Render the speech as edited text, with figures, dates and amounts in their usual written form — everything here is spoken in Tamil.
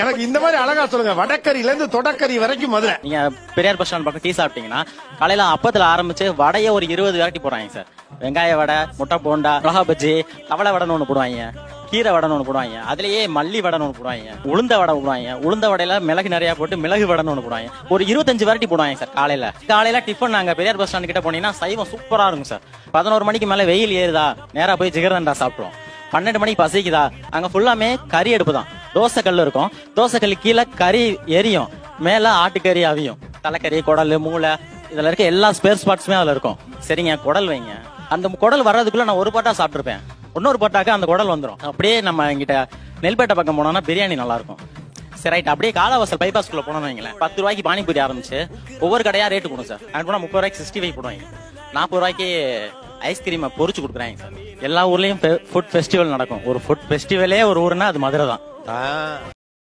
எனக்கு இந்த மாதிரி அழகா சொல்லுங்க. வடக்கரியில இருந்து தொடக்கரி வரைக்கும் மதுரை. நீங்க பெரியார் பஸ் ஸ்டாண்ட் பக்கம் டீ சாப்பிட்டீங்கன்னா காலையில அப்பத்துல ஆரம்பிச்சு வடையே ஒரு 20 வெரைட்டி போடுறாங்க சார். வெங்காய வடை, முட்டை போண்டா, மிளகா பஜ்ஜி, தவளை வடைன்னு ஒண்ணு போடுவாங்க, கீரை வடைன்னு ஒண்ணு போடுவாங்க, அதுலயே மல்லி வடைன்னு ஒண்ணு போடுவாங்க, உளுந்த வடை போடுவாங்க, உளுந்த வடையில மிளகு நிறைய போட்டு மிளகு வடைன்னு ஒண்ணு போடுவாங்க. ஒரு 25 வெரைட்டி போடுவாங்க சார் காலையில டிஃபன். நாங்க பெரியார் பஸ் ஸ்டாண்ட் கிட்ட போனீங்கன்னா சைவம் சூப்பரா இருக்கும் சார். 11 மணிக்கு மேல வெயில் ஏறுதா நேரா போய் ஜிகர்தண்டா சாப்பிடுவோம். 12 மணிக்கு பசிக்குதா அங்க ஃபுல்லாமே கறி அடுப்பு தான். தோசை கல் இருக்கும், தோசை கல்லு கீழே கறி எரியும், மேல ஆட்டுக்கறி அவியும். தலைக்கறி, குடல், மூளை, இதுல இருக்க எல்லா ஸ்பேர் ஸ்பாட்ஸுமே அதுல இருக்கும். சரிங்க, குடல் வைங்க. அந்த குடல் வர்றதுக்குள்ள நான் ஒரு பாட்டா சாப்பிட்டுருப்பேன். இன்னொரு பாட்டாக்க அந்த குடல் வந்துடும். அப்படியே நம்ம எங்கிட்ட நெல்பேட்டை பக்கம் போனோம்னா பிரியாணி நல்லா இருக்கும். சரி ரைட், அப்படியே காலவாசல் பைபாஸ்குள்ள போனோம்னு வைங்களேன். 10 ரூபாய்க்கு பானிபூரி ஆரம்பிச்சு ஒவ்வொரு கடையா ரேட்டு கொடுங்க சார். அது போனா 30 ரூபாய்க்கு 65 போடுவாங்க, 40 ரூபாய்க்கு ஐஸ்கிரீமை பொறிச்சு கொடுக்குறாங்க சார். எல்லா ஊர்லயும் ஃபுட் ஃபெஸ்டிவல் நடக்கும். ஒரு ஃபுட் ஃபெஸ்டிவலே ஒரு ஊர்னா அது மதுரை தான்.